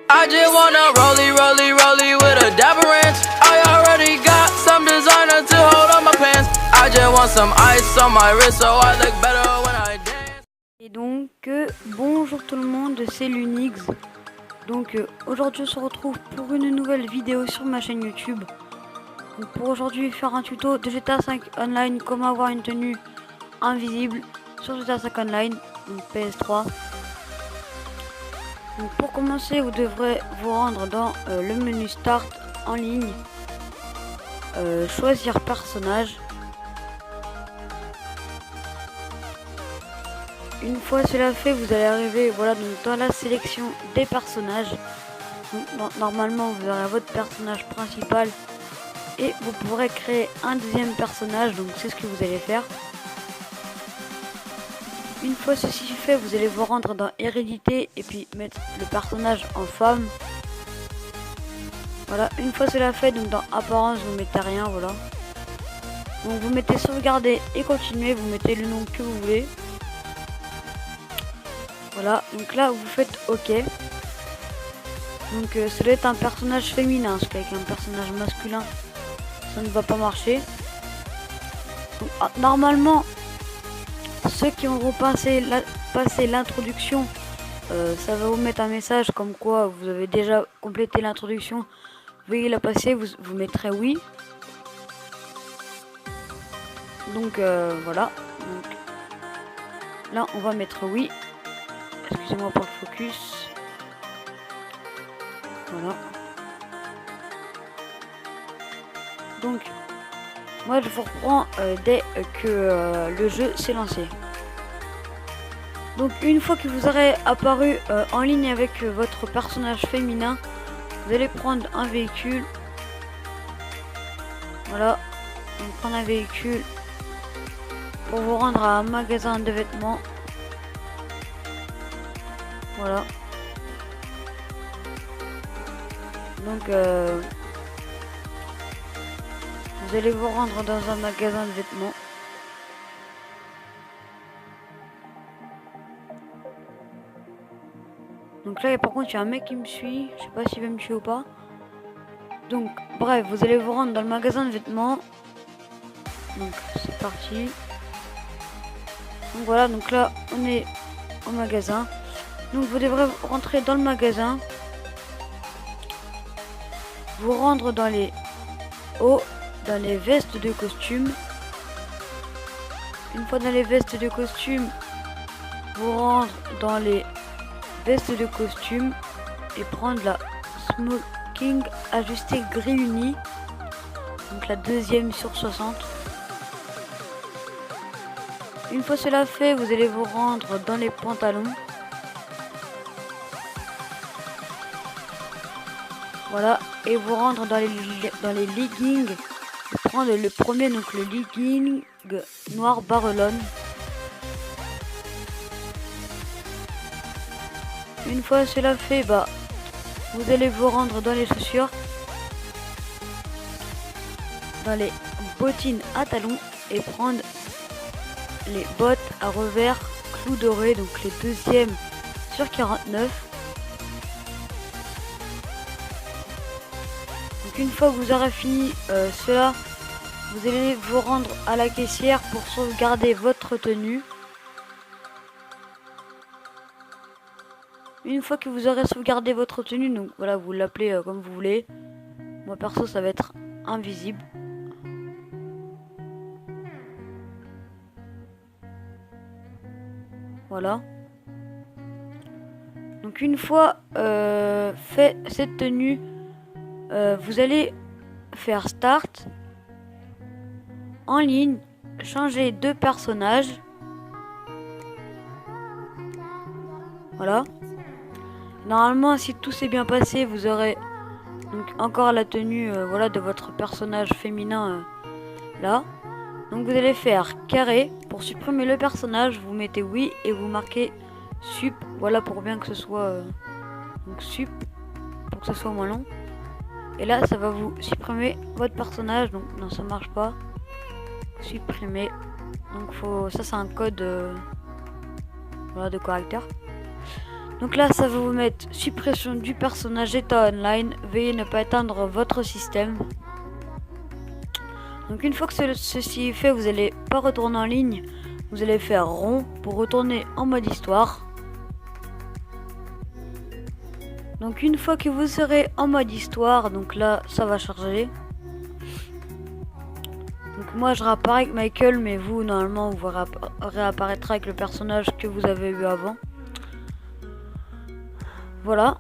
I just wanna rollie with a dapper ranch. I already got some designer to hold on my pants. I just want some ice on my wrist so I look better when I dance. Et donc, bonjour tout le monde, c'est Lunix. Donc aujourd'hui on se retrouve pour une nouvelle vidéo sur ma chaîne YouTube. Donc, pour aujourd'hui faire un tuto de GTA 5 Online, comment avoir une tenue invisible sur GTA 5 Online, donc PS3. Donc pour commencer, vous devrez vous rendre dans le menu Start en ligne, choisir personnage. Une fois cela fait, vous allez arriver voilà, donc dans la sélection des personnages. Donc, normalement vous aurez votre personnage principal et vous pourrez créer un deuxième personnage, donc c'est ce que vous allez faire. Une fois ceci fait, vous allez vous rendre dans hérédité et puis mettre le personnage en femme. Voilà, une fois cela fait, donc dans apparence vous mettez rien, voilà. Donc vous mettez sauvegarder et continuer, vous mettez le nom que vous voulez. Voilà, donc là vous faites OK. Donc ça doit être un personnage féminin, parce qu'avec un personnage masculin ça ne va pas marcher. Donc, normalement ceux qui auront passé l'introduction, ça va vous mettre un message comme quoi vous avez déjà complété l'introduction. Veuillez la passer, vous mettrez oui. Donc voilà. Donc, là on va mettre oui. Excusez-moi pour le focus. Voilà. Donc moi je vous reprends dès que le jeu s'est lancé. Donc une fois que vous aurez apparu en ligne avec votre personnage féminin, vous allez prendre un véhicule. Voilà, donc prendre un véhicule pour vous rendre à un magasin de vêtements. Voilà. Donc vous allez vous rendre dans un magasin de vêtements. Donc là par contre il y a un mec qui me suit, je sais pas s'il va me tuer ou pas. Donc bref, vous allez vous rendre dans le magasin de vêtements. Donc c'est parti. Donc voilà, donc là on est au magasin. Donc vous devrez rentrer dans le magasin. Vous rendre dans les hauts, dans les vestes de costume. Une fois dans les vestes de costume, vous rendre dans les vestes de costume et prendre la smoking ajustée gris uni, donc la deuxième sur 60. Une fois cela fait, vous allez vous rendre dans les pantalons. Voilà, et vous rendre dans les leggings et prendre le premier, donc le legging noir barrelone. Une fois cela fait, vous allez vous rendre dans les chaussures, dans les bottines à talons et prendre les bottes à revers clous dorés, donc les deuxièmes sur 49. Donc une fois que vous aurez fini cela, vous allez vous rendre à la caissière pour sauvegarder votre tenue. Une fois que vous aurez sauvegardé votre tenue, donc voilà, vous l'appelez comme vous voulez. Moi perso ça va être invisible. Voilà. Donc une fois fait cette tenue, vous allez faire Start en ligne, changer de personnage. Voilà. Normalement, si tout s'est bien passé, vous aurez donc encore la tenue voilà, de votre personnage féminin là. Donc vous allez faire carré pour supprimer le personnage, vous mettez oui et vous marquez sup. Voilà pour bien que ce soit donc sup pour que ce soit moins long. Et là ça va vous supprimer votre personnage. Donc non, ça marche pas. Supprimer. Donc ça c'est un code voilà, de caractère. Donc là, ça va vous mettre suppression du personnage état online. Veuillez ne pas éteindre votre système. Donc une fois que ceci est fait, vous n'allez pas retourner en ligne. Vous allez faire rond pour retourner en mode histoire. Donc une fois que vous serez en mode histoire, donc là, ça va charger. Donc moi, je réapparais avec Michael, mais vous, normalement, vous réapparaîtrez avec le personnage que vous avez eu avant. Voilà.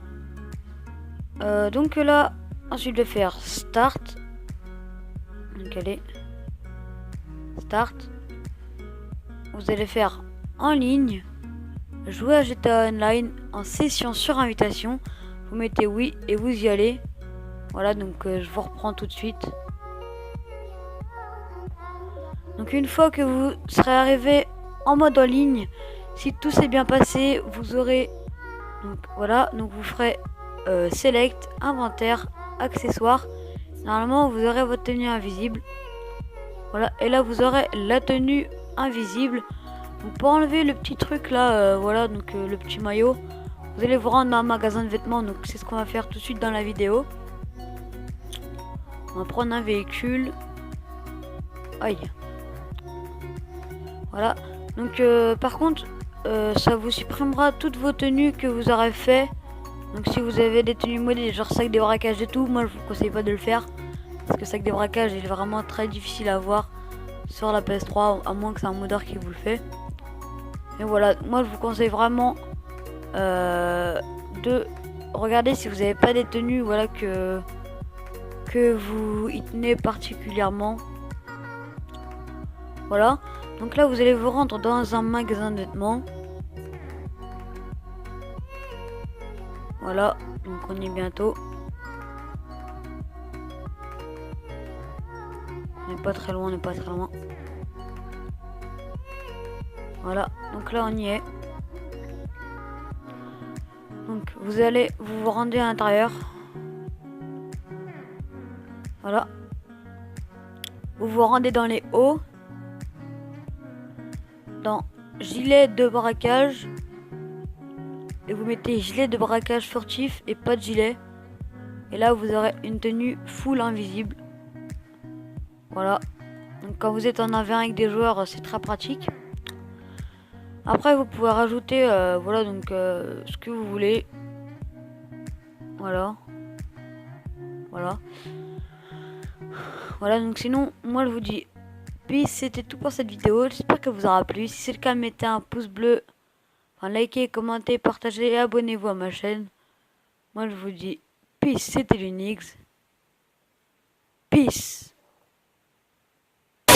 Donc là, ensuite je vais faire Start. Donc allez. Start. Vous allez faire en ligne. Jouer à GTA Online en session sur invitation. Vous mettez oui et vous y allez. Voilà, donc je vous reprends tout de suite. Donc une fois que vous serez arrivé en mode en ligne, si tout s'est bien passé, vous aurez... Donc voilà, donc vous ferez select, inventaire, accessoires. Normalement vous aurez votre tenue invisible. Voilà, et là vous aurez la tenue invisible. Donc pour enlever le petit truc là, voilà, donc le petit maillot, vous allez vous rendre dans un magasin de vêtements. Donc c'est ce qu'on va faire tout de suite dans la vidéo. On va prendre un véhicule. Aïe. Voilà, donc par contre ça vous supprimera toutes vos tenues que vous aurez fait. Donc si vous avez des tenues modées, genre sac des braquages et tout, moi je vous conseille pas de le faire. Parce que sac des braquages est vraiment très difficile à voir sur la PS3, à moins que c'est un modeur qui vous le fait. Et voilà, moi je vous conseille vraiment de regarder si vous n'avez pas des tenues, voilà, que vous y tenez particulièrement. Voilà, donc là vous allez vous rendre dans un magasin de vêtements. Voilà, donc on y est bientôt. On n'est pas très loin, on n'est pas très loin. Voilà, donc là on y est. Donc vous allez vous rendez à l'intérieur. Voilà. Vous vous rendez dans les hauts. Dans gilet de braquage. Et vous mettez gilet de braquage furtif et pas de gilet. Et là vous aurez une tenue full invisible. Voilà. Donc quand vous êtes en 1v1 avec des joueurs, c'est très pratique. Après vous pouvez rajouter voilà, donc ce que vous voulez. Voilà. Voilà. Voilà, donc sinon moi je vous dis peace, c'était tout pour cette vidéo. J'espère que vous aura plu. Si c'est le cas, mettez un pouce bleu. Enfin, likez, commentez, partagez et abonnez-vous à ma chaîne. Moi je vous dis peace, c'était l'Unix. Peace.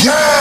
Yeah!